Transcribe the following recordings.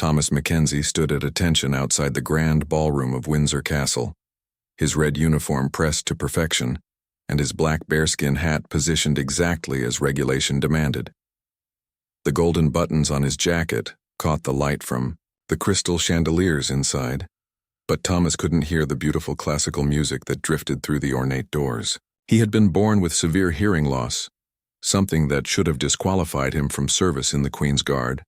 Thomas Mackenzie stood at attention outside the grand ballroom of Windsor Castle, his red uniform pressed to perfection, and his black bearskin hat positioned exactly as regulation demanded. The golden buttons on his jacket caught the light from the crystal chandeliers inside, but Thomas couldn't hear the beautiful classical music that drifted through the ornate doors. He had been born with severe hearing loss, something that should have disqualified him from service in the Queen's Guard,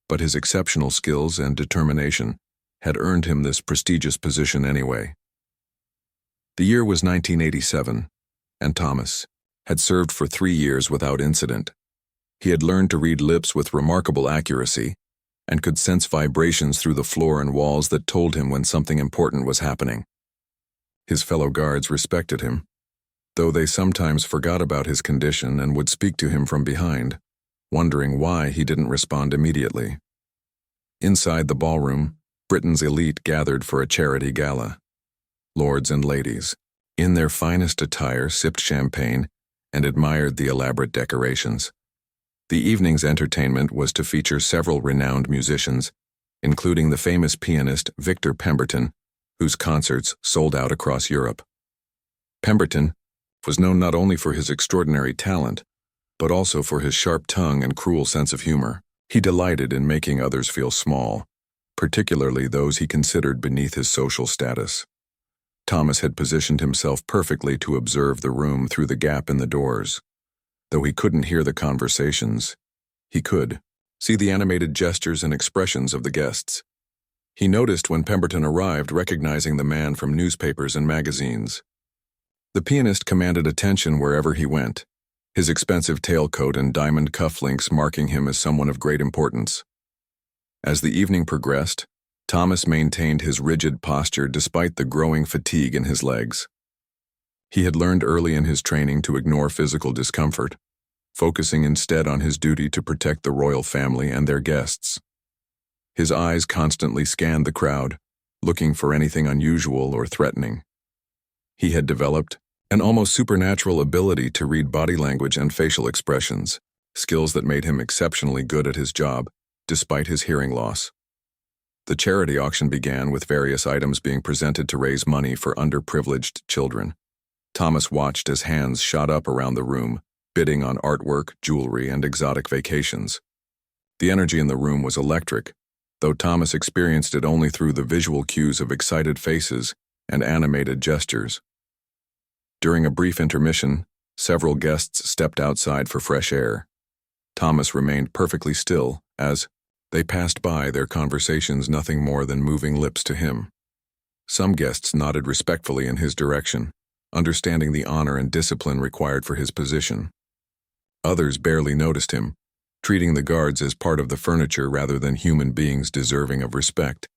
but his exceptional skills and determination had earned him this prestigious position anyway. The year was 1987, and Thomas had served for 3 years without incident. He had learned to read lips with remarkable accuracy and could sense vibrations through the floor and walls that told him when something important was happening. His fellow guards respected him, though they sometimes forgot about his condition and would speak to him from behind, wondering why he didn't respond immediately. Inside the ballroom, Britain's elite gathered for a charity gala. Lords and ladies, in their finest attire, sipped champagne and admired the elaborate decorations. The evening's entertainment was to feature several renowned musicians, including the famous pianist Victor Pemberton, whose concerts sold out across Europe. Pemberton was known not only for his extraordinary talent, but also for his sharp tongue and cruel sense of humor. He delighted in making others feel small, particularly those he considered beneath his social status. Thomas had positioned himself perfectly to observe the room through the gap in the doors. Though he couldn't hear the conversations, he could see the animated gestures and expressions of the guests. He noticed when Pemberton arrived, recognizing the man from newspapers and magazines. The pianist commanded attention wherever he went, his expensive tailcoat and diamond cufflinks marking him as someone of great importance. As the evening progressed, Thomas maintained his rigid posture despite the growing fatigue in his legs. He had learned early in his training to ignore physical discomfort, focusing instead on his duty to protect the royal family and their guests. His eyes constantly scanned the crowd, looking for anything unusual or threatening. He had developed an almost supernatural ability to read body language and facial expressions, skills that made him exceptionally good at his job, despite his hearing loss. The charity auction began with various items being presented to raise money for underprivileged children. Thomas watched as hands shot up around the room, bidding on artwork, jewelry, and exotic vacations. The energy in the room was electric, though Thomas experienced it only through the visual cues of excited faces and animated gestures. During a brief intermission, several guests stepped outside for fresh air. Thomas remained perfectly still as they passed by, their conversations nothing more than moving lips to him. Some guests nodded respectfully in his direction, understanding the honor and discipline required for his position. Others barely noticed him, treating the guards as part of the furniture rather than human beings deserving of respect.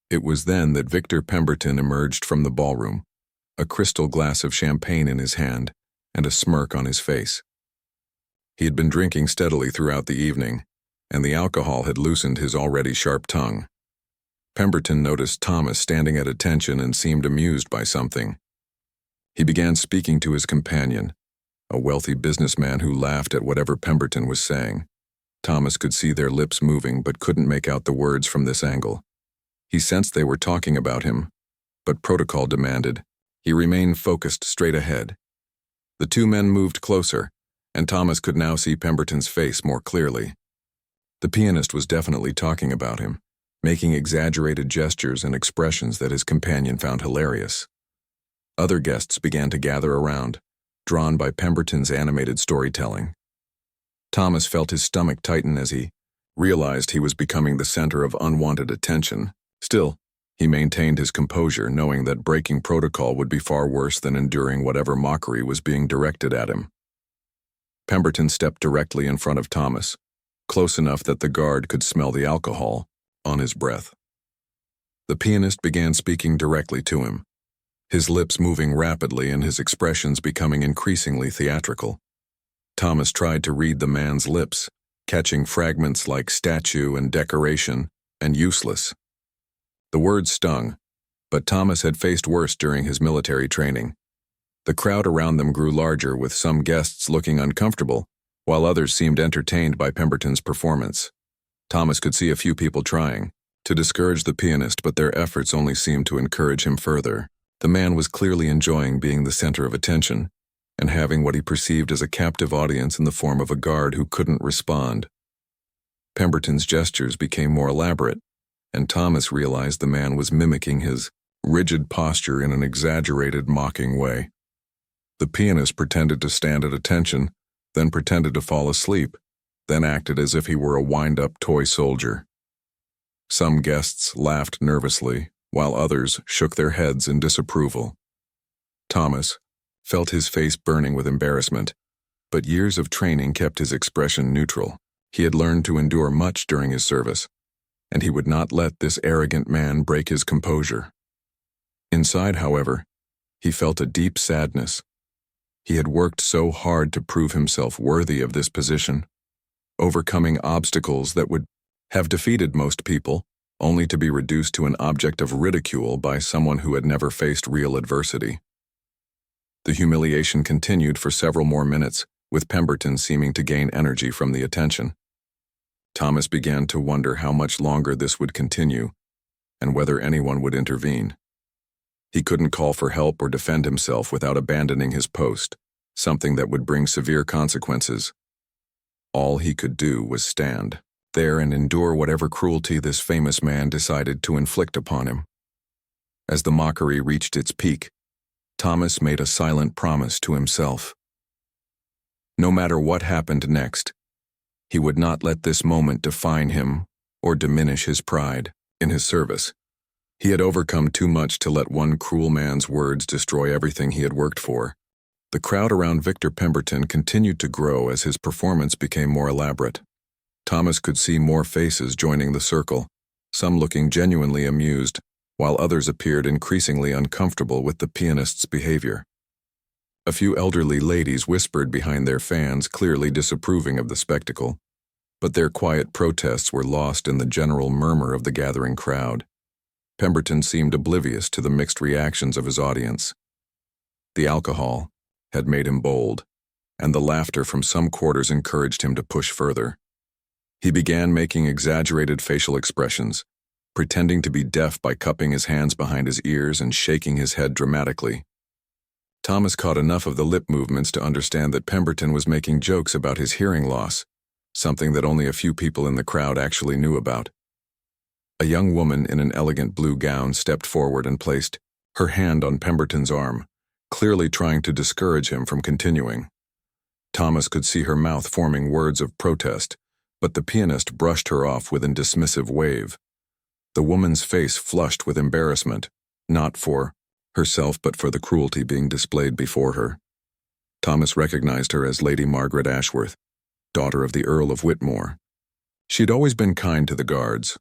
It was then that Victor Pemberton emerged from the ballroom, a crystal glass of champagne in his hand and a smirk on his face. He had been drinking steadily throughout the evening, and the alcohol had loosened his already sharp tongue. Pemberton noticed Thomas standing at attention and seemed amused by something. He began speaking to his companion, a wealthy businessman who laughed at whatever Pemberton was saying. Thomas could see their lips moving but couldn't make out the words from this angle. He sensed they were talking about him, but protocol demanded he remain focused straight ahead. The two men moved closer, and Thomas could now see Pemberton's face more clearly. The pianist was definitely talking about him, making exaggerated gestures and expressions that his companion found hilarious. Other guests began to gather around, drawn by Pemberton's animated storytelling. Thomas felt his stomach tighten as he realized he was becoming the center of unwanted attention. Still, he maintained his composure, knowing that breaking protocol would be far worse than enduring whatever mockery was being directed at him. Pemberton stepped directly in front of Thomas, close enough that the guard could smell the alcohol on his breath. The pianist began speaking directly to him, his lips moving rapidly and his expressions becoming increasingly theatrical. Thomas tried to read the man's lips, catching fragments like statue and decoration and useless. The words stung, but Thomas had faced worse during his military training. The crowd around them grew larger, with some guests looking uncomfortable, while others seemed entertained by Pemberton's performance. Thomas could see a few people trying to discourage the pianist, but their efforts only seemed to encourage him further. The man was clearly enjoying being the center of attention and having what he perceived as a captive audience in the form of a guard who couldn't respond. Pemberton's gestures became more elaborate, and Thomas realized the man was mimicking his rigid posture in an exaggerated, mocking way. The pianist pretended to stand at attention, then pretended to fall asleep, then acted as if he were a wind-up toy soldier. Some guests laughed nervously, while others shook their heads in disapproval. Thomas felt his face burning with embarrassment, but years of training kept his expression neutral. He had learned to endure much during his service, and he would not let this arrogant man break his composure. Inside, however, he felt a deep sadness. He had worked so hard to prove himself worthy of this position, overcoming obstacles that would have defeated most people, only to be reduced to an object of ridicule by someone who had never faced real adversity. The humiliation continued for several more minutes, with Pemberton seeming to gain energy from the attention. Thomas began to wonder how much longer this would continue, and whether anyone would intervene. He couldn't call for help or defend himself without abandoning his post, something that would bring severe consequences. All he could do was stand there and endure whatever cruelty this famous man decided to inflict upon him. As the mockery reached its peak, Thomas made a silent promise to himself. No matter what happened next, he would not let this moment define him or diminish his pride in his service. He had overcome too much to let one cruel man's words destroy everything he had worked for. The crowd around Victor Pemberton continued to grow as his performance became more elaborate. Thomas could see more faces joining the circle, some looking genuinely amused, while others appeared increasingly uncomfortable with the pianist's behavior. A few elderly ladies whispered behind their fans, clearly disapproving of the spectacle, but their quiet protests were lost in the general murmur of the gathering crowd. Pemberton seemed oblivious to the mixed reactions of his audience. The alcohol had made him bold, and the laughter from some quarters encouraged him to push further. He began making exaggerated facial expressions, pretending to be deaf by cupping his hands behind his ears and shaking his head dramatically. Thomas caught enough of the lip movements to understand that Pemberton was making jokes about his hearing loss, something that only a few people in the crowd actually knew about. A young woman in an elegant blue gown stepped forward and placed her hand on Pemberton's arm, clearly trying to discourage him from continuing. Thomas could see her mouth forming words of protest, but the pianist brushed her off with a dismissive wave. The woman's face flushed with embarrassment, not for herself but for the cruelty being displayed before her. Thomas recognized her as Lady Margaret Ashworth, daughter of the Earl of Whitmore. She'd always been kind to the guards,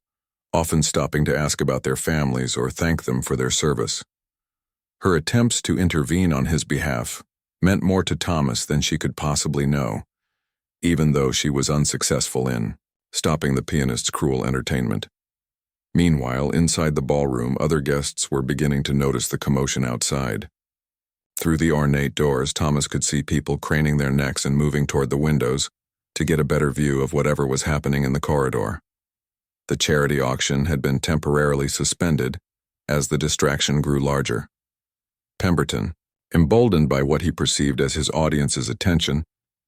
often stopping to ask about their families or thank them for their service. Her attempts to intervene on his behalf meant more to Thomas than she could possibly know, even though she was unsuccessful in stopping the pianist's cruel entertainment. Meanwhile, inside the ballroom, other guests were beginning to notice the commotion outside. Through the ornate doors, Thomas could see people craning their necks and moving toward the windows to get a better view of whatever was happening in the corridor. The charity auction had been temporarily suspended as the distraction grew larger. Pemberton, emboldened by what he perceived as his audience's attention,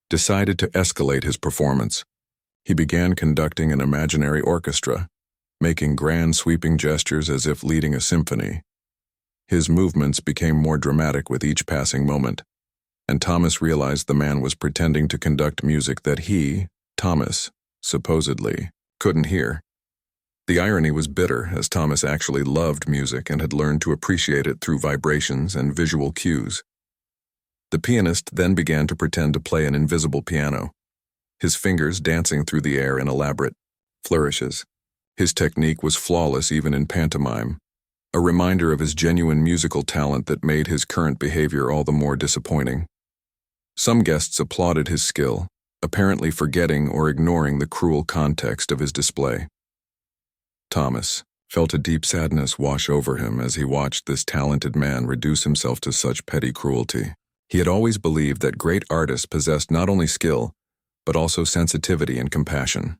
decided to escalate his performance. He began conducting an imaginary orchestra, making grand sweeping gestures as if leading a symphony. His movements became more dramatic with each passing moment, and Thomas realized the man was pretending to conduct music that he, Thomas, supposedly, couldn't hear. The irony was bitter, as Thomas actually loved music and had learned to appreciate it through vibrations and visual cues. The pianist then began to pretend to play an invisible piano, his fingers dancing through the air in elaborate flourishes. His technique was flawless even in pantomime, a reminder of his genuine musical talent that made his current behavior all the more disappointing. Some guests applauded his skill, apparently forgetting or ignoring the cruel context of his display. Thomas felt a deep sadness wash over him as he watched this talented man reduce himself to such petty cruelty. He had always believed that great artists possessed not only skill, but also sensitivity and compassion.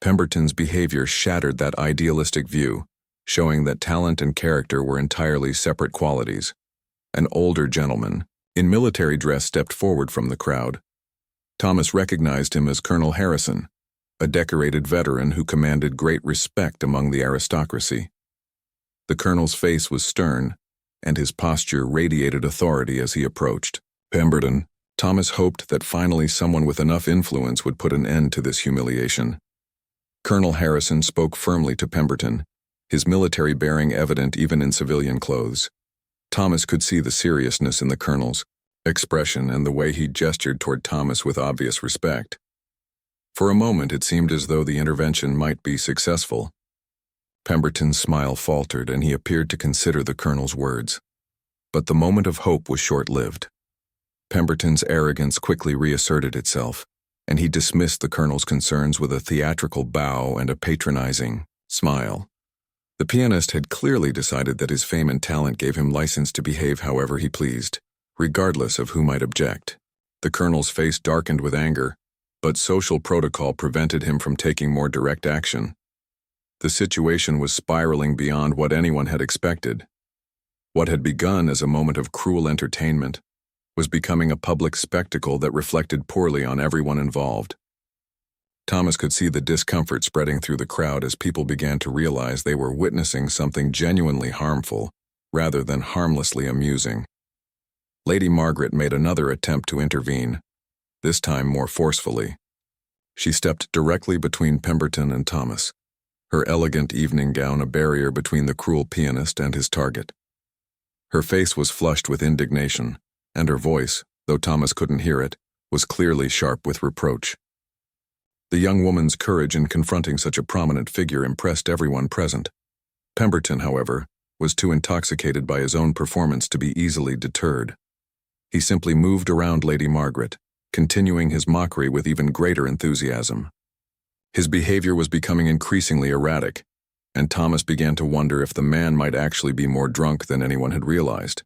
Pemberton's behavior shattered that idealistic view, showing that talent and character were entirely separate qualities. An older gentleman, in military dress, stepped forward from the crowd. Thomas recognized him as Colonel Harrison, a decorated veteran who commanded great respect among the aristocracy. The colonel's face was stern, and his posture radiated authority as he approached. Pemberton, Thomas hoped that finally someone with enough influence would put an end to this humiliation. Colonel Harrison spoke firmly to Pemberton, his military bearing evident even in civilian clothes. Thomas could see the seriousness in the colonel's expression and the way he gestured toward Thomas with obvious respect. For a moment it seemed as though the intervention might be successful. Pemberton's smile faltered and he appeared to consider the colonel's words. But the moment of hope was short-lived. Pemberton's arrogance quickly reasserted itself, and he dismissed the colonel's concerns with a theatrical bow and a patronizing smile. The pianist had clearly decided that his fame and talent gave him license to behave however he pleased, regardless of who might object. The colonel's face darkened with anger, but social protocol prevented him from taking more direct action. The situation was spiraling beyond what anyone had expected. What had begun as a moment of cruel entertainment was becoming a public spectacle that reflected poorly on everyone involved. Thomas could see the discomfort spreading through the crowd as people began to realize they were witnessing something genuinely harmful, rather than harmlessly amusing. Lady Margaret made another attempt to intervene, this time more forcefully. She stepped directly between Pemberton and Thomas, her elegant evening gown a barrier between the cruel pianist and his target. Her face was flushed with indignation, and her voice, though Thomas couldn't hear it, was clearly sharp with reproach. The young woman's courage in confronting such a prominent figure impressed everyone present. Pemberton, however, was too intoxicated by his own performance to be easily deterred. He simply moved around Lady Margaret, continuing his mockery with even greater enthusiasm. His behavior was becoming increasingly erratic, and Thomas began to wonder if the man might actually be more drunk than anyone had realized.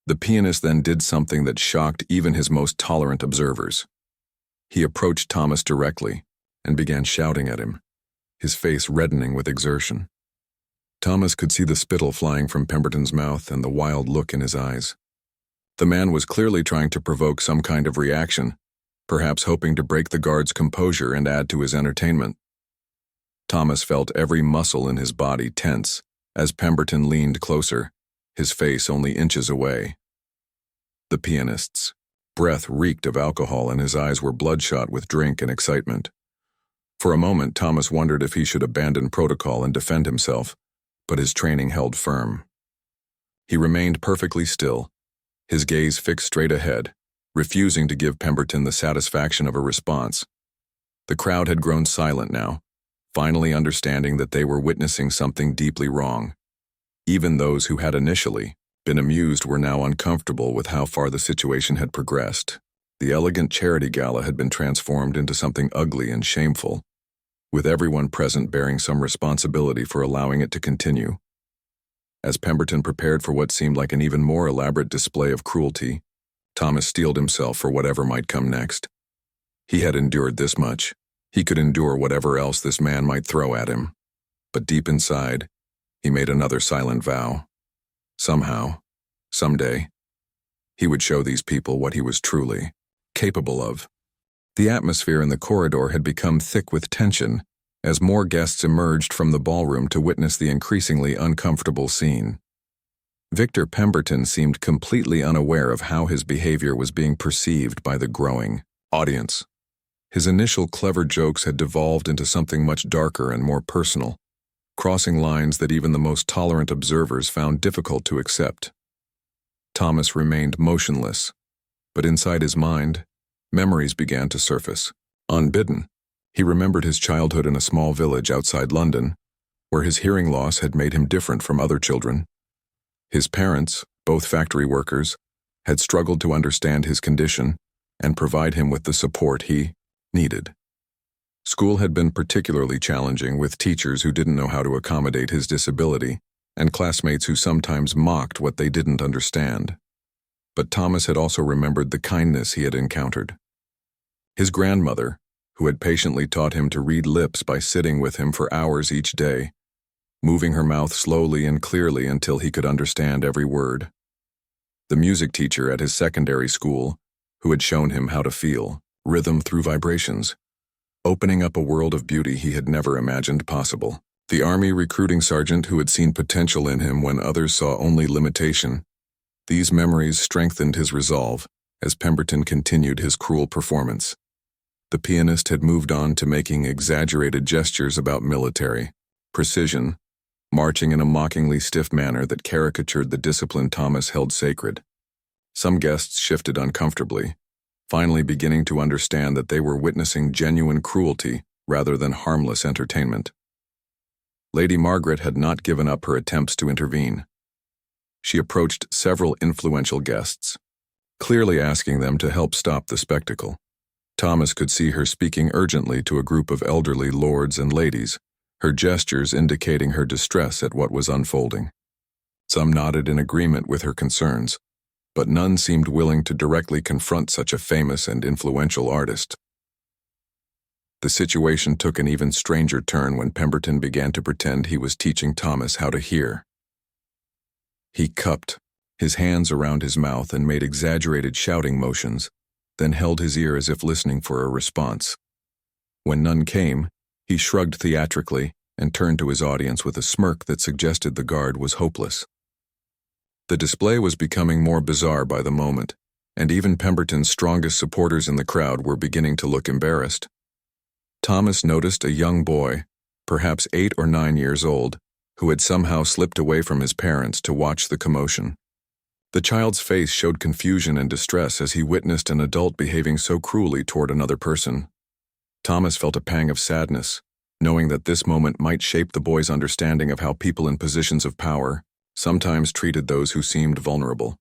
The pianist then did something that shocked even his most tolerant observers. He approached Thomas directly and began shouting at him, his face reddening with exertion. Thomas could see the spittle flying from Pemberton's mouth and the wild look in his eyes. The man was clearly trying to provoke some kind of reaction, perhaps hoping to break the guard's composure and add to his entertainment. Thomas felt every muscle in his body tense as Pemberton leaned closer, his face only inches away. The pianist's breath reeked of alcohol and his eyes were bloodshot with drink and excitement. For a moment, Thomas wondered if he should abandon protocol and defend himself, but his training held firm. He remained perfectly still, his gaze fixed straight ahead, refusing to give Pemberton the satisfaction of a response. The crowd had grown silent now, finally understanding that they were witnessing something deeply wrong. Even those who had initially been amused were now uncomfortable with how far the situation had progressed. The elegant charity gala had been transformed into something ugly and shameful, with everyone present bearing some responsibility for allowing it to continue. As Pemberton prepared for what seemed like an even more elaborate display of cruelty, Thomas steeled himself for whatever might come next. He had endured this much. He could endure whatever else this man might throw at him. But deep inside, he made another silent vow. Somehow, someday, he would show these people what he was truly capable of. The atmosphere in the corridor had become thick with tension as more guests emerged from the ballroom to witness the increasingly uncomfortable scene. Victor Pemberton seemed completely unaware of how his behavior was being perceived by the growing audience. His initial clever jokes had devolved into something much darker and more personal, crossing lines that even the most tolerant observers found difficult to accept. Thomas remained motionless, but inside his mind, memories began to surface. Unbidden, he remembered his childhood in a small village outside London, where his hearing loss had made him different from other children. His parents, both factory workers, had struggled to understand his condition and provide him with the support he needed. School had been particularly challenging, with teachers who didn't know how to accommodate his disability and classmates who sometimes mocked what they didn't understand. But Thomas had also remembered the kindness he had encountered. His grandmother, who had patiently taught him to read lips by sitting with him for hours each day, moving her mouth slowly and clearly until he could understand every word. The music teacher at his secondary school, who had shown him how to feel rhythm through vibrations, opening up a world of beauty he had never imagined possible. The Army recruiting sergeant who had seen potential in him when others saw only limitation. These memories strengthened his resolve as Pemberton continued his cruel performance. The pianist had moved on to making exaggerated gestures about military precision, marching in a mockingly stiff manner that caricatured the discipline Thomas held sacred. Some guests shifted uncomfortably, finally beginning to understand that they were witnessing genuine cruelty rather than harmless entertainment. Lady Margaret had not given up her attempts to intervene. She approached several influential guests, clearly asking them to help stop the spectacle. Thomas could see her speaking urgently to a group of elderly lords and ladies, her gestures indicating her distress at what was unfolding. Some nodded in agreement with her concerns, but none seemed willing to directly confront such a famous and influential artist. The situation took an even stranger turn when Pemberton began to pretend he was teaching Thomas how to hear. He cupped his hands around his mouth and made exaggerated shouting motions, then held his ear as if listening for a response. When none came, he shrugged theatrically and turned to his audience with a smirk that suggested the guard was hopeless. The display was becoming more bizarre by the moment, and even Pemberton's strongest supporters in the crowd were beginning to look embarrassed. Thomas noticed a young boy, perhaps 8 or 9 years old, who had somehow slipped away from his parents to watch the commotion. The child's face showed confusion and distress as he witnessed an adult behaving so cruelly toward another person. Thomas felt a pang of sadness, knowing that this moment might shape the boy's understanding of how people in positions of power sometimes treated those who seemed vulnerable.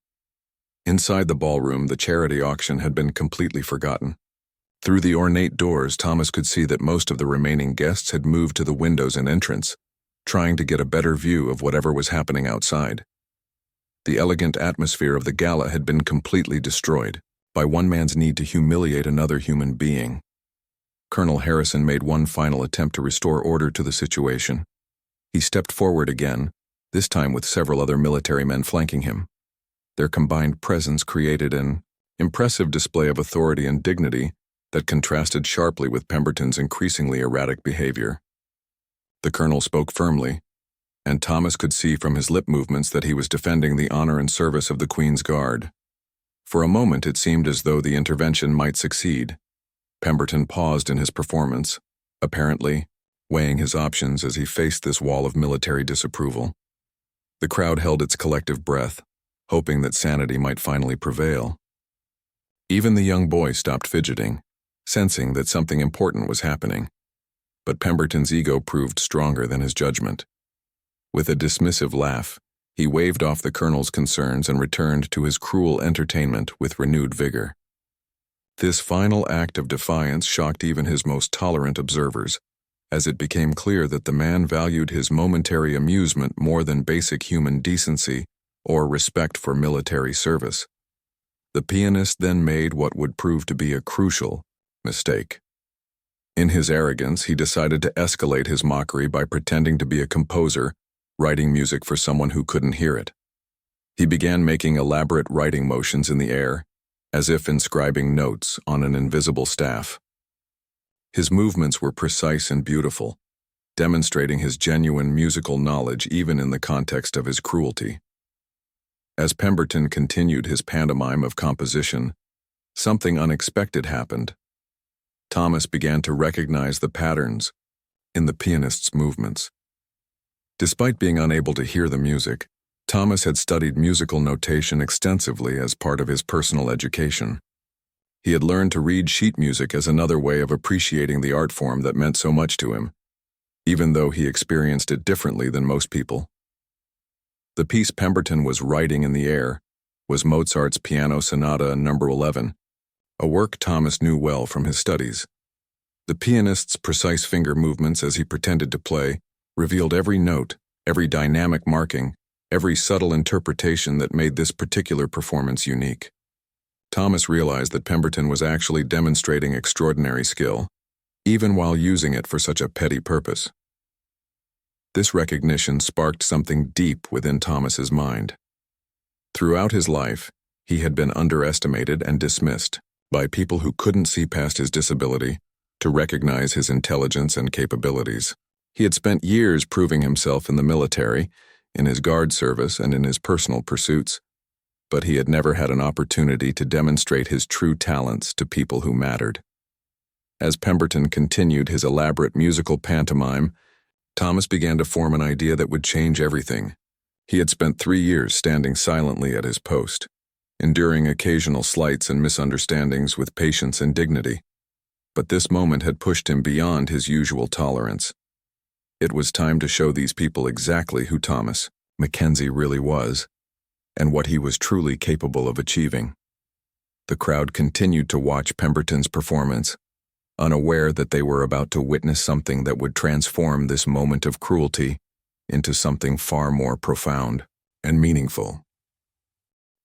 Inside the ballroom, the charity auction had been completely forgotten. Through the ornate doors, Thomas could see that most of the remaining guests had moved to the windows and entrance, trying to get a better view of whatever was happening outside. The elegant atmosphere of the gala had been completely destroyed by one man's need to humiliate another human being. Colonel Harrison made one final attempt to restore order to the situation. He stepped forward again, this time with several other military men flanking him. Their combined presence created an impressive display of authority and dignity that contrasted sharply with Pemberton's increasingly erratic behavior. The colonel spoke firmly, and Thomas could see from his lip movements that he was defending the honor and service of the Queen's Guard. For a moment it seemed as though the intervention might succeed. Pemberton paused in his performance, apparently weighing his options as he faced this wall of military disapproval. The crowd held its collective breath, hoping that sanity might finally prevail. Even the young boy stopped fidgeting, sensing that something important was happening. But Pemberton's ego proved stronger than his judgment. With a dismissive laugh, he waved off the colonel's concerns and returned to his cruel entertainment with renewed vigor. This final act of defiance shocked even his most tolerant observers, as it became clear that the man valued his momentary amusement more than basic human decency or respect for military service. The pianist then made what would prove to be a crucial mistake. In his arrogance, he decided to escalate his mockery by pretending to be a composer, writing music for someone who couldn't hear it. He began making elaborate writing motions in the air, as if inscribing notes on an invisible staff. His movements were precise and beautiful, demonstrating his genuine musical knowledge even in the context of his cruelty. As Pemberton continued his pantomime of composition, something unexpected happened. Thomas began to recognize the patterns in the pianist's movements. Despite being unable to hear the music, Thomas had studied musical notation extensively as part of his personal education. He had learned to read sheet music as another way of appreciating the art form that meant so much to him, even though he experienced it differently than most people. The piece Pemberton was writing in the air was Mozart's Piano Sonata No. 11, a work Thomas knew well from his studies. The pianist's precise finger movements as he pretended to play revealed every note, every dynamic marking, every subtle interpretation that made this particular performance unique. Thomas realized that Pemberton was actually demonstrating extraordinary skill, even while using it for such a petty purpose. This recognition sparked something deep within Thomas's mind. Throughout his life, he had been underestimated and dismissed by people who couldn't see past his disability to recognize his intelligence and capabilities. He had spent years proving himself in the military, in his guard service, and in his personal pursuits, but he had never had an opportunity to demonstrate his true talents to people who mattered. As Pemberton continued his elaborate musical pantomime, Thomas began to form an idea that would change everything. He had spent 3 years standing silently at his post, enduring occasional slights and misunderstandings with patience and dignity. But this moment had pushed him beyond his usual tolerance. It was time to show these people exactly who Thomas Mackenzie really was, and what he was truly capable of achieving. The crowd continued to watch Pemberton's performance, unaware that they were about to witness something that would transform this moment of cruelty into something far more profound and meaningful.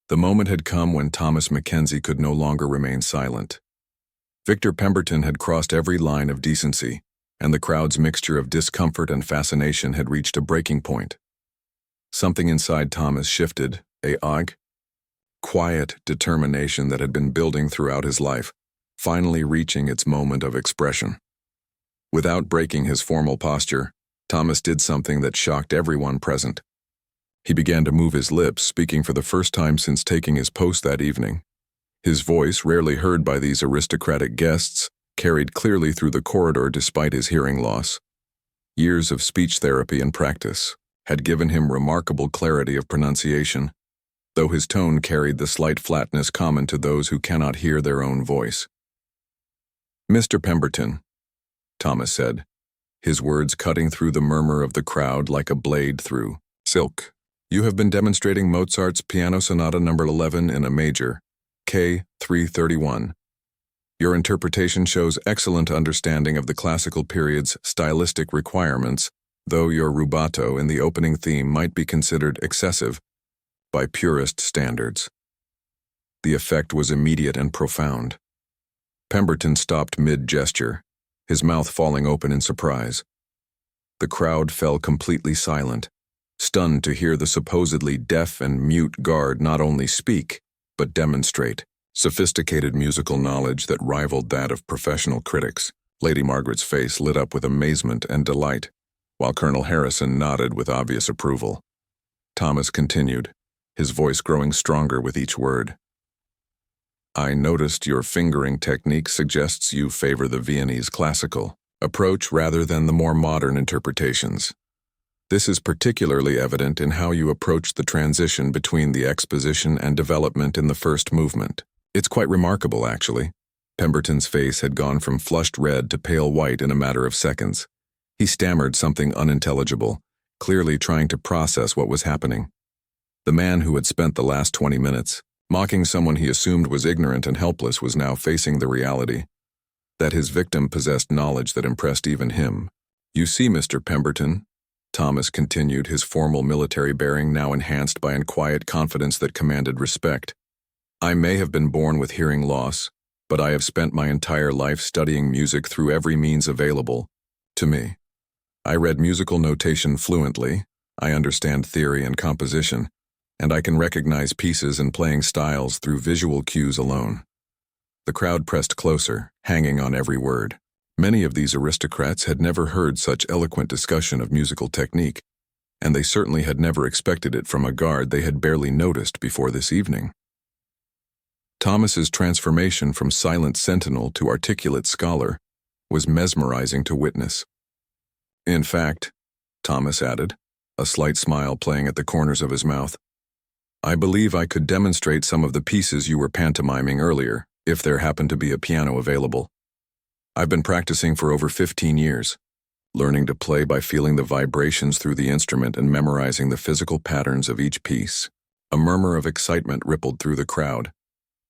The moment had come when Thomas Mackenzie could no longer remain silent. Victor Pemberton had crossed every line of decency, and the crowd's mixture of discomfort and fascination had reached a breaking point. Something inside Thomas shifted, quiet determination that had been building throughout his life, finally reaching its moment of expression. Without breaking his formal posture, Thomas did something that shocked everyone present. He began to move his lips, speaking for the first time since taking his post that evening. His voice, rarely heard by these aristocratic guests, carried clearly through the corridor despite his hearing loss. Years of speech therapy and practice had given him remarkable clarity of pronunciation, though his tone carried the slight flatness common to those who cannot hear their own voice. "Mr. Pemberton," Thomas said, his words cutting through the murmur of the crowd like a blade through silk. "You have been demonstrating Mozart's Piano Sonata No. 11 in a major, K. 331. Your interpretation shows excellent understanding of the classical period's stylistic requirements, though your rubato in the opening theme might be considered excessive by purist standards." The effect was immediate and profound. Pemberton stopped mid-gesture, his mouth falling open in surprise. The crowd fell completely silent, stunned to hear the supposedly deaf and mute guard not only speak, but demonstrate sophisticated musical knowledge that rivaled that of professional critics. Lady Margaret's face lit up with amazement and delight, while Colonel Harrison nodded with obvious approval. Thomas continued, his voice growing stronger with each word. "I noticed your fingering technique suggests you favor the Viennese classical approach rather than the more modern interpretations. This is particularly evident in how you approach the transition between the exposition and development in the first movement. It's quite remarkable, actually." Pemberton's face had gone from flushed red to pale white in a matter of seconds. He stammered something unintelligible, clearly trying to process what was happening. The man who had spent the last 20 minutes mocking someone he assumed was ignorant and helpless was now facing the reality that his victim possessed knowledge that impressed even him. "You see, Mr. Pemberton," Thomas continued, his formal military bearing now enhanced by a quiet confidence that commanded respect. "I may have been born with hearing loss, but I have spent my entire life studying music through every means available to me. I read musical notation fluently, I understand theory and composition, and I can recognize pieces and playing styles through visual cues alone." The crowd pressed closer, hanging on every word. Many of these aristocrats had never heard such eloquent discussion of musical technique, and they certainly had never expected it from a guard they had barely noticed before this evening. Thomas's transformation from silent sentinel to articulate scholar was mesmerizing to witness. "In fact," Thomas added, a slight smile playing at the corners of his mouth, "I believe I could demonstrate some of the pieces you were pantomiming earlier, if there happened to be a piano available. I've been practicing for over 15 years, learning to play by feeling the vibrations through the instrument and memorizing the physical patterns of each piece." A murmur of excitement rippled through the crowd.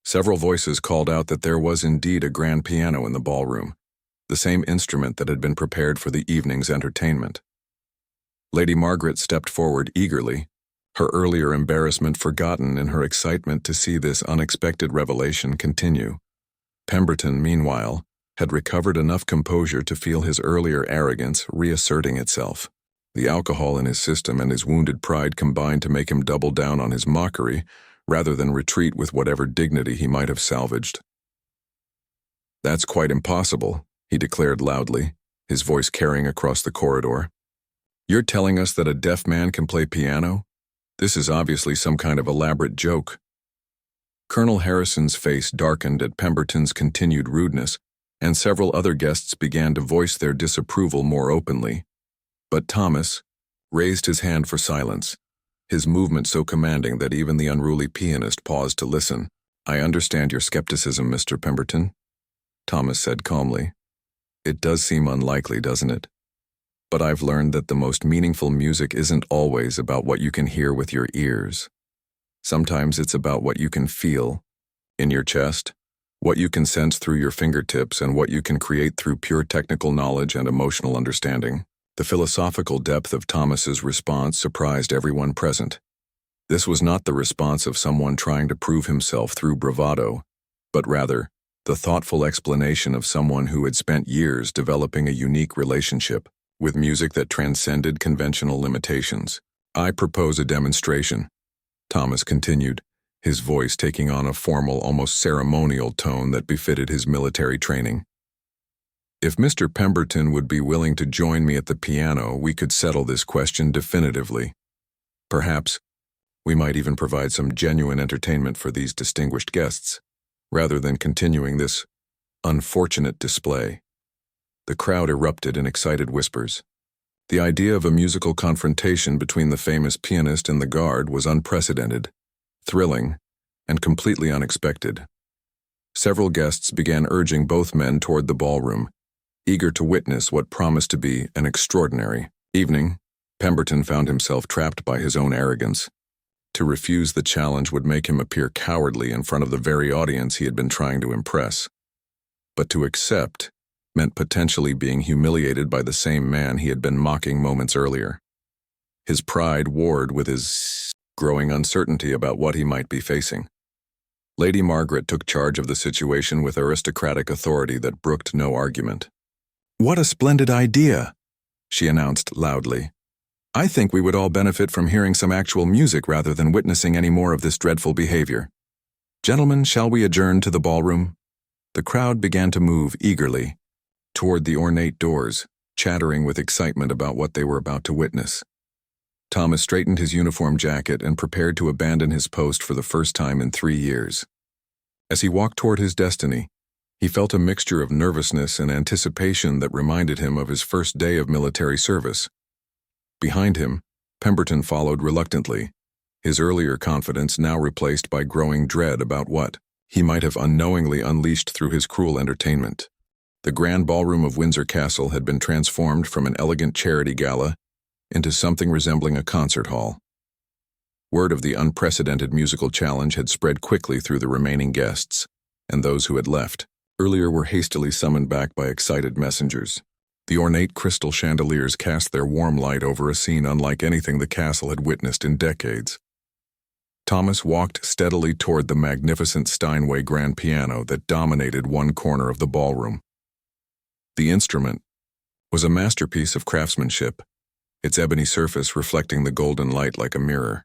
Several voices called out that there was indeed a grand piano in the ballroom, the same instrument that had been prepared for the evening's entertainment. Lady Margaret stepped forward eagerly, her earlier embarrassment forgotten in her excitement to see this unexpected revelation continue. Pemberton, meanwhile, had recovered enough composure to feel his earlier arrogance reasserting itself. The alcohol in his system and his wounded pride combined to make him double down on his mockery rather than retreat with whatever dignity he might have salvaged. "That's quite impossible," he declared loudly, his voice carrying across the corridor. "You're telling us that a deaf man can play piano? This is obviously some kind of elaborate joke." Colonel Harrison's face darkened at Pemberton's continued rudeness, and several other guests began to voice their disapproval more openly. But Thomas raised his hand for silence, his movement so commanding that even the unruly pianist paused to listen. "I understand your skepticism, Mr. Pemberton," Thomas said calmly. "It does seem unlikely, doesn't it? But I've learned that the most meaningful music isn't always about what you can hear with your ears. Sometimes it's about what you can feel in your chest, what you can sense through your fingertips, and what you can create through pure technical knowledge and emotional understanding." The philosophical depth of Thomas's response surprised everyone present. This was not the response of someone trying to prove himself through bravado, but rather the thoughtful explanation of someone who had spent years developing a unique relationship with music that transcended conventional limitations. "I propose a demonstration," Thomas continued, his voice taking on a formal, almost ceremonial tone that befitted his military training. "If Mr. Pemberton would be willing to join me at the piano, we could settle this question definitively. Perhaps we might even provide some genuine entertainment for these distinguished guests, rather than continuing this unfortunate display." The crowd erupted in excited whispers. The idea of a musical confrontation between the famous pianist and the guard was unprecedented, thrilling, and completely unexpected. Several guests began urging both men toward the ballroom, eager to witness what promised to be an extraordinary evening. Pemberton found himself trapped by his own arrogance. To refuse the challenge would make him appear cowardly in front of the very audience he had been trying to impress. But to accept meant potentially being humiliated by the same man he had been mocking moments earlier. His pride warred with his growing uncertainty about what he might be facing. Lady Margaret took charge of the situation with aristocratic authority that brooked no argument. "What a splendid idea," she announced loudly. "I think we would all benefit from hearing some actual music rather than witnessing any more of this dreadful behavior. Gentlemen, shall we adjourn to the ballroom?" The crowd began to move eagerly toward the ornate doors, chattering with excitement about what they were about to witness. Thomas straightened his uniform jacket and prepared to abandon his post for the first time in 3 years. As he walked toward his destiny, he felt a mixture of nervousness and anticipation that reminded him of his first day of military service. Behind him, Pemberton followed reluctantly, his earlier confidence now replaced by growing dread about what he might have unknowingly unleashed through his cruel entertainment. The grand ballroom of Windsor Castle had been transformed from an elegant charity gala into something resembling a concert hall. Word of the unprecedented musical challenge had spread quickly through the remaining guests, and those who had left earlier were hastily summoned back by excited messengers. The ornate crystal chandeliers cast their warm light over a scene unlike anything the castle had witnessed in decades. Thomas walked steadily toward the magnificent Steinway grand piano that dominated one corner of the ballroom. The instrument was a masterpiece of craftsmanship, its ebony surface reflecting the golden light like a mirror.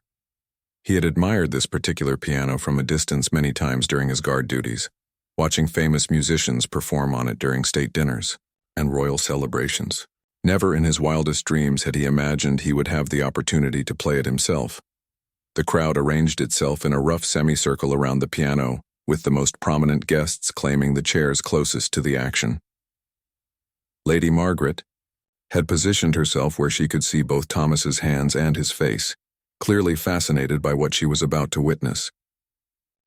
He had admired this particular piano from a distance many times during his guard duties, watching famous musicians perform on it during state dinners and royal celebrations. Never in his wildest dreams had he imagined he would have the opportunity to play it himself. The crowd arranged itself in a rough semicircle around the piano, with the most prominent guests claiming the chairs closest to the action. Lady Margaret had positioned herself where she could see both Thomas's hands and his face, clearly fascinated by what she was about to witness.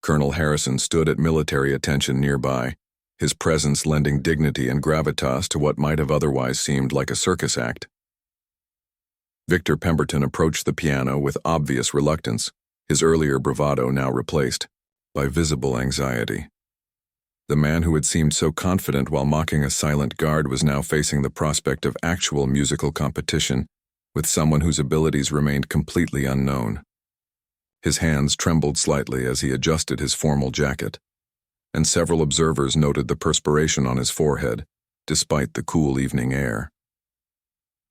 Colonel Harrison stood at military attention nearby, his presence lending dignity and gravitas to what might have otherwise seemed like a circus act. Victor Pemberton approached the piano with obvious reluctance, his earlier bravado now replaced by visible anxiety. The man who had seemed so confident while mocking a silent guard was now facing the prospect of actual musical competition with someone whose abilities remained completely unknown. His hands trembled slightly as he adjusted his formal jacket, and several observers noted the perspiration on his forehead, despite the cool evening air.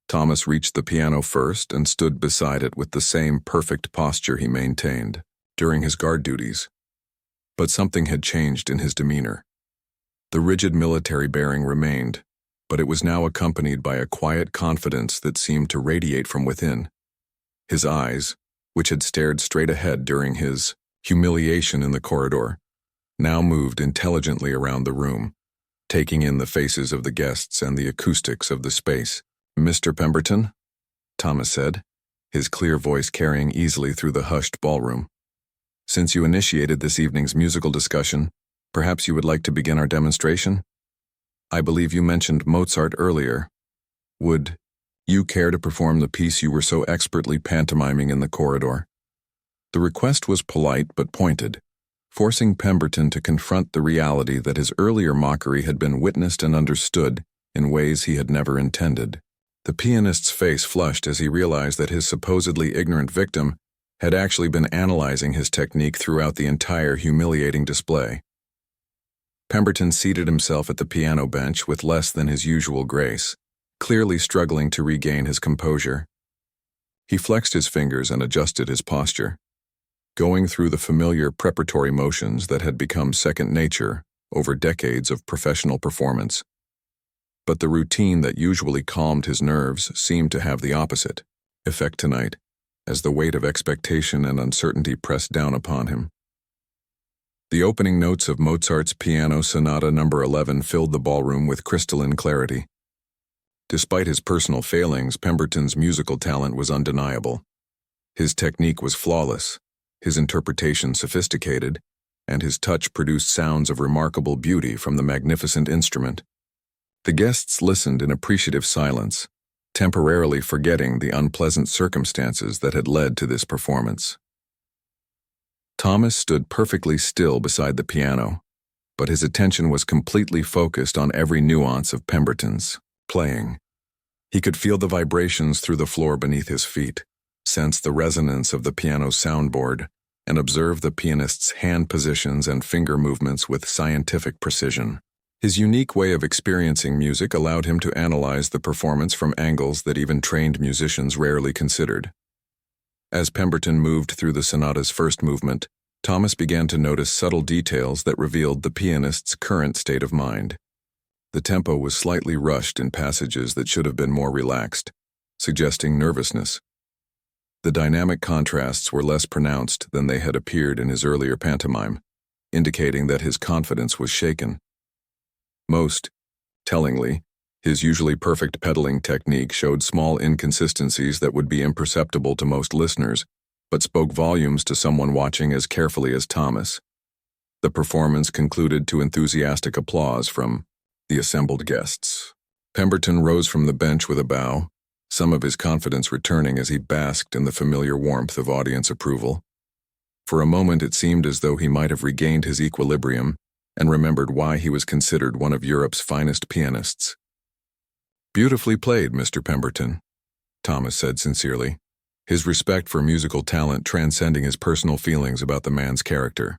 Thomas reached the piano first and stood beside it with the same perfect posture he maintained during his guard duties. But something had changed in his demeanor. The rigid military bearing remained, but it was now accompanied by a quiet confidence that seemed to radiate from within. His eyes, which had stared straight ahead during his humiliation in the corridor, now moved intelligently around the room, taking in the faces of the guests and the acoustics of the space. "Mr. Pemberton?" Thomas said, his clear voice carrying easily through the hushed ballroom. "Since you initiated this evening's musical discussion, perhaps you would like to begin our demonstration? I believe you mentioned Mozart earlier. Would you care to perform the piece you were so expertly pantomiming in the corridor?" The request was polite but pointed, forcing Pemberton to confront the reality that his earlier mockery had been witnessed and understood in ways he had never intended. The pianist's face flushed as he realized that his supposedly ignorant victim had actually been analyzing his technique throughout the entire humiliating display. Pemberton seated himself at the piano bench with less than his usual grace, clearly struggling to regain his composure. He flexed his fingers and adjusted his posture, going through the familiar preparatory motions that had become second nature over decades of professional performance. But the routine that usually calmed his nerves seemed to have the opposite effect tonight, as the weight of expectation and uncertainty pressed down upon him. The opening notes of Mozart's Piano Sonata No. 11 filled the ballroom with crystalline clarity. Despite his personal failings, Pemberton's musical talent was undeniable. His technique was flawless, his interpretation sophisticated, and his touch produced sounds of remarkable beauty from the magnificent instrument. The guests listened in appreciative silence, temporarily forgetting the unpleasant circumstances that had led to this performance. Thomas stood perfectly still beside the piano, but his attention was completely focused on every nuance of Pemberton's playing. He could feel the vibrations through the floor beneath his feet, sense the resonance of the piano's soundboard, and observe the pianist's hand positions and finger movements with scientific precision. His unique way of experiencing music allowed him to analyze the performance from angles that even trained musicians rarely considered. As Pemberton moved through the sonata's first movement, Thomas began to notice subtle details that revealed the pianist's current state of mind. The tempo was slightly rushed in passages that should have been more relaxed, suggesting nervousness. The dynamic contrasts were less pronounced than they had appeared in his earlier pantomime, indicating that his confidence was shaken. Most tellingly, his usually perfect pedaling technique showed small inconsistencies that would be imperceptible to most listeners, but spoke volumes to someone watching as carefully as Thomas. The performance concluded to enthusiastic applause from the assembled guests. Pemberton rose from the bench with a bow, some of his confidence returning as he basked in the familiar warmth of audience approval. For a moment it seemed as though he might have regained his equilibrium and remembered why he was considered one of Europe's finest pianists. "Beautifully played, Mr. Pemberton," Thomas said sincerely, his respect for musical talent transcending his personal feelings about the man's character.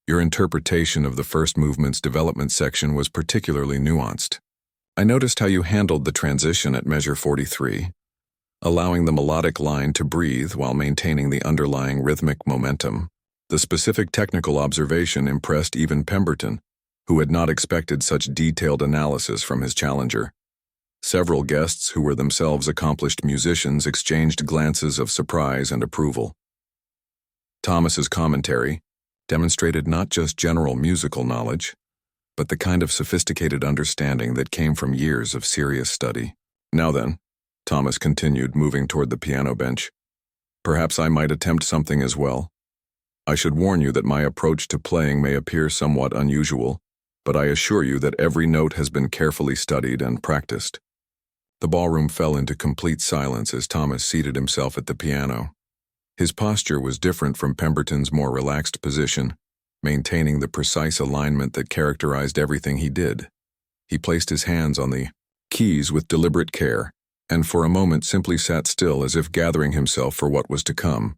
"Your interpretation of the first movement's development section was particularly nuanced. I noticed how you handled the transition at measure 43, allowing the melodic line to breathe while maintaining the underlying rhythmic momentum. The specific technical observation impressed even Pemberton, who had not expected such detailed analysis from his challenger. Several guests who were themselves accomplished musicians exchanged glances of surprise and approval. Thomas's commentary demonstrated not just general musical knowledge, but the kind of sophisticated understanding that came from years of serious study. "Now then," Thomas continued, moving toward the piano bench, "perhaps I might attempt something as well. I should warn you that my approach to playing may appear somewhat unusual, but I assure you that every note has been carefully studied and practiced." The ballroom fell into complete silence as Thomas seated himself at the piano. His posture was different from Pemberton's more relaxed position, maintaining the precise alignment that characterized everything he did. He placed his hands on the keys with deliberate care, and for a moment simply sat still as if gathering himself for what was to come.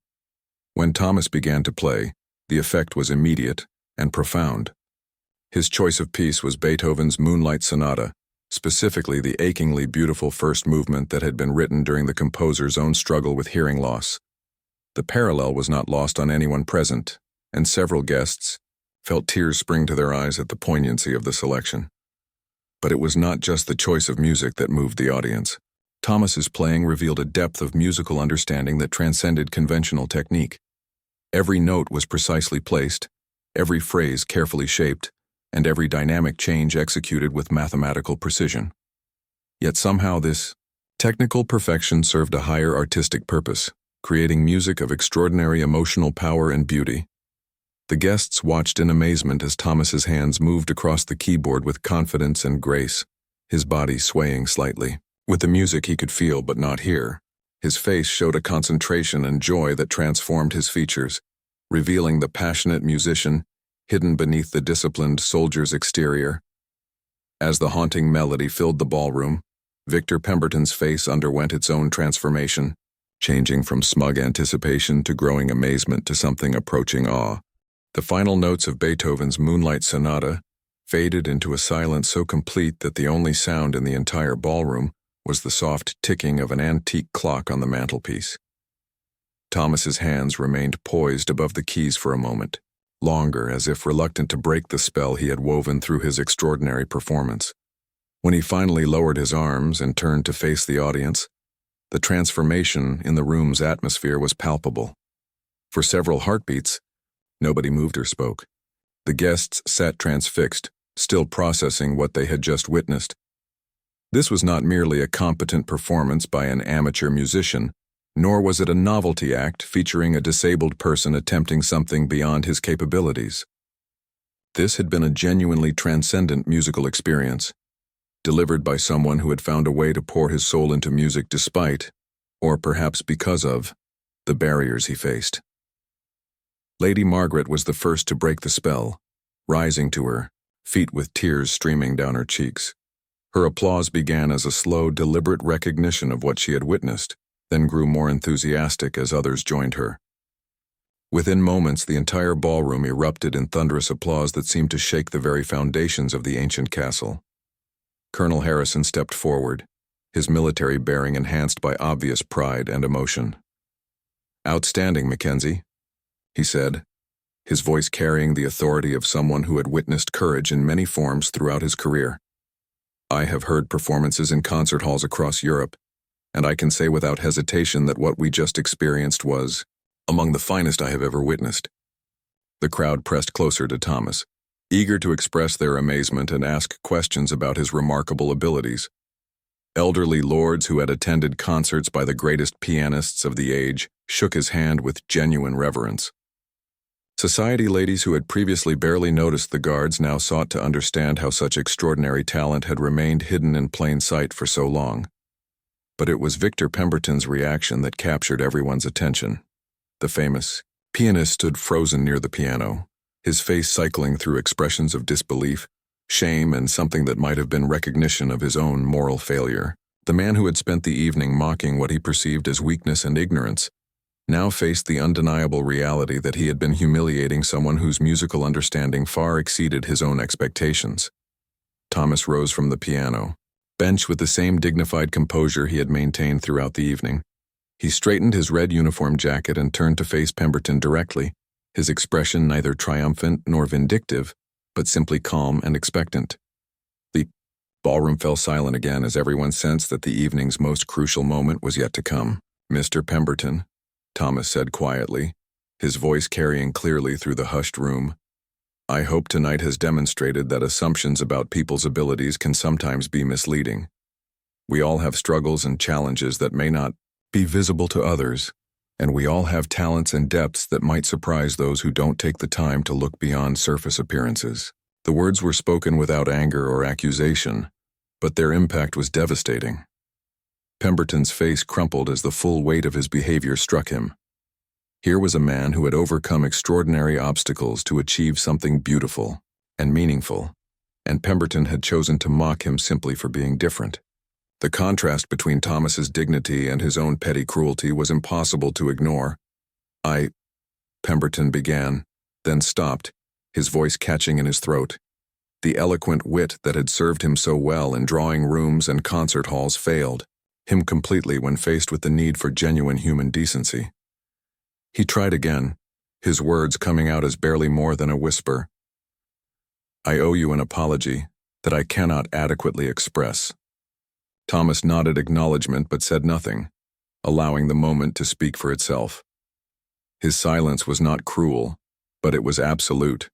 When Thomas began to play, the effect was immediate and profound. His choice of piece was Beethoven's Moonlight Sonata, specifically the achingly beautiful first movement that had been written during the composer's own struggle with hearing loss. The parallel was not lost on anyone present, and several guests felt tears spring to their eyes at the poignancy of the selection. But it was not just the choice of music that moved the audience. Thomas's playing revealed a depth of musical understanding that transcended conventional technique. Every note was precisely placed, every phrase carefully shaped, and every dynamic change executed with mathematical precision. Yet somehow this technical perfection served a higher artistic purpose, creating music of extraordinary emotional power and beauty. The guests watched in amazement as Thomas's hands moved across the keyboard with confidence and grace, his body swaying slightly. With the music he could feel but not hear, his face showed a concentration and joy that transformed his features, revealing the passionate musician hidden beneath the disciplined soldier's exterior. As the haunting melody filled the ballroom, Victor Pemberton's face underwent its own transformation, changing from smug anticipation to growing amazement to something approaching awe. The final notes of Beethoven's Moonlight Sonata faded into a silence so complete that the only sound in the entire ballroom was the soft ticking of an antique clock on the mantelpiece. Thomas's hands remained poised above the keys for a moment, longer as if reluctant to break the spell he had woven through his extraordinary performance. When he finally lowered his arms and turned to face the audience, the transformation in the room's atmosphere was palpable. For several heartbeats, nobody moved or spoke. The guests sat transfixed, still processing what they had just witnessed. This was not merely a competent performance by an amateur musician, nor was it a novelty act featuring a disabled person attempting something beyond his capabilities. This had been a genuinely transcendent musical experience, delivered by someone who had found a way to pour his soul into music despite, or perhaps because of, the barriers he faced. Lady Margaret was the first to break the spell, rising to her feet with tears streaming down her cheeks. Her applause began as a slow, deliberate recognition of what she had witnessed, then grew more enthusiastic as others joined her. Within moments, the entire ballroom erupted in thunderous applause that seemed to shake the very foundations of the ancient castle. Colonel Harrison stepped forward, his military bearing enhanced by obvious pride and emotion. "Outstanding, Mackenzie," he said, his voice carrying the authority of someone who had witnessed courage in many forms throughout his career. "I have heard performances in concert halls across Europe, and I can say without hesitation that what we just experienced was among the finest I have ever witnessed." The crowd pressed closer to Thomas, eager to express their amazement and ask questions about his remarkable abilities. Elderly lords who had attended concerts by the greatest pianists of the age shook his hand with genuine reverence. Society ladies who had previously barely noticed the guards now sought to understand how such extraordinary talent had remained hidden in plain sight for so long. But it was Victor Pemberton's reaction that captured everyone's attention. The famous pianist stood frozen near the piano, his face cycling through expressions of disbelief, shame, and something that might have been recognition of his own moral failure. The man who had spent the evening mocking what he perceived as weakness and ignorance now faced the undeniable reality that he had been humiliating someone whose musical understanding far exceeded his own expectations. Thomas rose from the piano bench with the same dignified composure he had maintained throughout the evening. He straightened his red uniform jacket and turned to face Pemberton directly, his expression neither triumphant nor vindictive, but simply calm and expectant. The ballroom fell silent again as everyone sensed that the evening's most crucial moment was yet to come. "Mr. Pemberton," Thomas said quietly, his voice carrying clearly through the hushed room, "I hope tonight has demonstrated that assumptions about people's abilities can sometimes be misleading. We all have struggles and challenges that may not be visible to others, and we all have talents and depths that might surprise those who don't take the time to look beyond surface appearances." The words were spoken without anger or accusation, but their impact was devastating. Pemberton's face crumpled as the full weight of his behavior struck him. Here was a man who had overcome extraordinary obstacles to achieve something beautiful and meaningful, and Pemberton had chosen to mock him simply for being different. The contrast between Thomas's dignity and his own petty cruelty was impossible to ignore. Pemberton began, then stopped, his voice catching in his throat. The eloquent wit that had served him so well in drawing rooms and concert halls failed him completely when faced with the need for genuine human decency. He tried again, his words coming out as barely more than a whisper. "I owe you an apology that I cannot adequately express." Thomas nodded acknowledgement but said nothing, allowing the moment to speak for itself. His silence was not cruel, but it was absolute,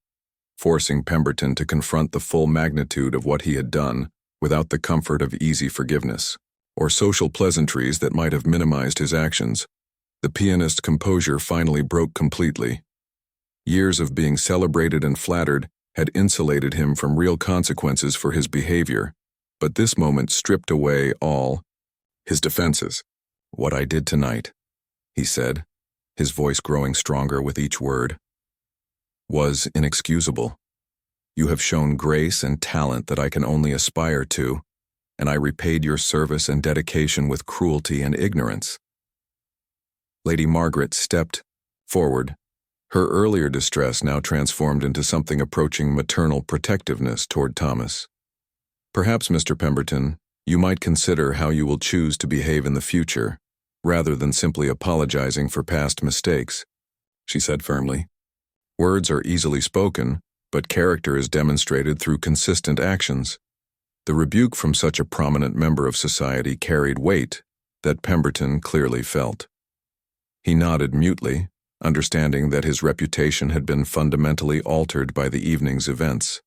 forcing Pemberton to confront the full magnitude of what he had done without the comfort of easy forgiveness, or social pleasantries that might have minimized his actions. The pianist's composure finally broke completely. Years of being celebrated and flattered had insulated him from real consequences for his behavior, but this moment stripped away all his defenses. "What I did tonight," he said, his voice growing stronger with each word, "was inexcusable. You have shown grace and talent that I can only aspire to, and I repaid your service and dedication with cruelty and ignorance." Lady Margaret stepped forward, her earlier distress now transformed into something approaching maternal protectiveness toward Thomas. "Perhaps, Mr. Pemberton, you might consider how you will choose to behave in the future, rather than simply apologizing for past mistakes," she said firmly. "Words are easily spoken, but character is demonstrated through consistent actions." The rebuke from such a prominent member of society carried weight that Pemberton clearly felt. He nodded mutely, understanding that his reputation had been fundamentally altered by the evening's events.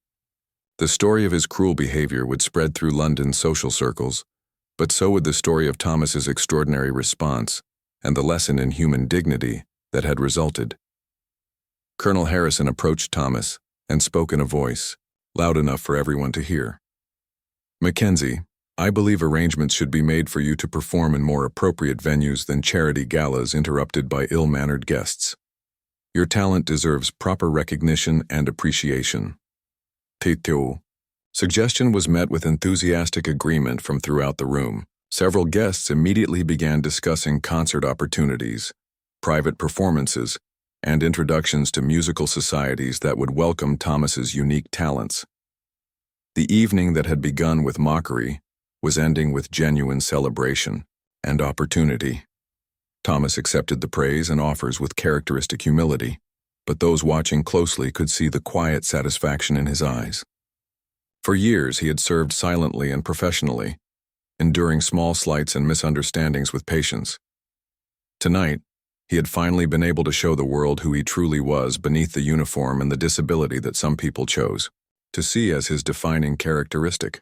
The story of his cruel behavior would spread through London's social circles, but so would the story of Thomas's extraordinary response and the lesson in human dignity that had resulted. Colonel Harrison approached Thomas and spoke in a voice loud enough for everyone to hear. "Mackenzie, I believe arrangements should be made for you to perform in more appropriate venues than charity galas interrupted by ill-mannered guests. Your talent deserves proper recognition and appreciation." Tito. Suggestion was met with enthusiastic agreement from throughout the room. Several guests immediately began discussing concert opportunities, private performances, and introductions to musical societies that would welcome Thomas's unique talents. The evening that had begun with mockery was ending with genuine celebration and opportunity. Thomas accepted the praise and offers with characteristic humility, but those watching closely could see the quiet satisfaction in his eyes. For years he had served silently and professionally, enduring small slights and misunderstandings with patience. Tonight, he had finally been able to show the world who he truly was beneath the uniform and the disability that some people chose to see as his defining characteristic.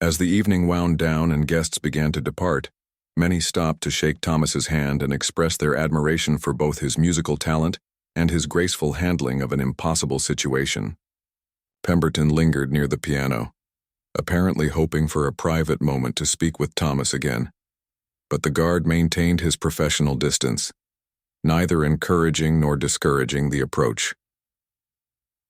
As the evening wound down and guests began to depart, many stopped to shake Thomas's hand and express their admiration for both his musical talent and his graceful handling of an impossible situation. Pemberton lingered near the piano, apparently hoping for a private moment to speak with Thomas again, but the guard maintained his professional distance, neither encouraging nor discouraging the approach.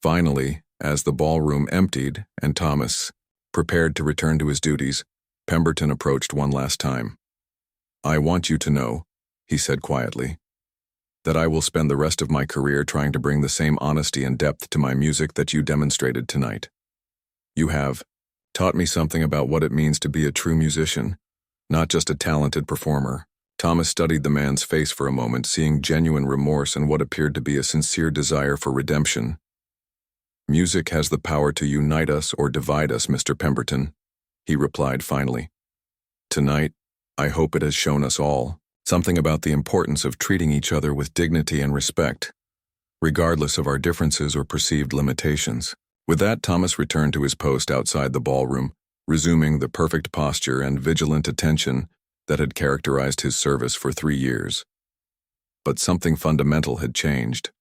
Finally, as the ballroom emptied and Thomas prepared to return to his duties, Pemberton approached one last time. "I want you to know," he said quietly, "that I will spend the rest of my career trying to bring the same honesty and depth to my music that you demonstrated tonight. You have taught me something about what it means to be a true musician, not just a talented performer." Thomas studied the man's face for a moment, seeing genuine remorse and what appeared to be a sincere desire for redemption. "Music has the power to unite us or divide us, Mr. Pemberton," he replied finally. "Tonight, I hope it has shown us all something about the importance of treating each other with dignity and respect, regardless of our differences or perceived limitations." With that, Thomas returned to his post outside the ballroom, resuming the perfect posture and vigilant attention that had characterized his service for 3 years. But something fundamental had changed.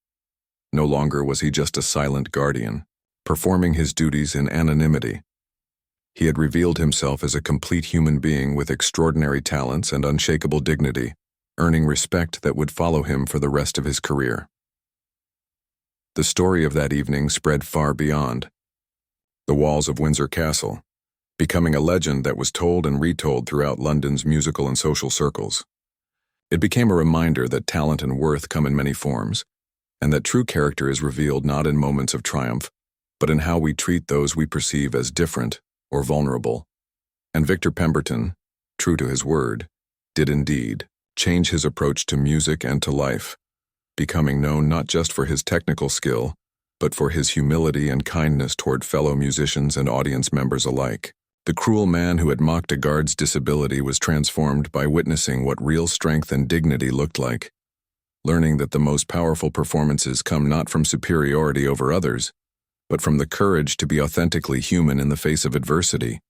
No longer was he just a silent guardian, performing his duties in anonymity. He had revealed himself as a complete human being with extraordinary talents and unshakable dignity, earning respect that would follow him for the rest of his career. The story of that evening spread far beyond the walls of Windsor Castle, becoming a legend that was told and retold throughout London's musical and social circles. It became a reminder that talent and worth come in many forms, and that true character is revealed not in moments of triumph, but in how we treat those we perceive as different or vulnerable. And Victor Pemberton, true to his word, did indeed change his approach to music and to life, becoming known not just for his technical skill, but for his humility and kindness toward fellow musicians and audience members alike. The cruel man who had mocked a guard's disability was transformed by witnessing what real strength and dignity looked like, learning that the most powerful performances come not from superiority over others, but from the courage to be authentically human in the face of adversity.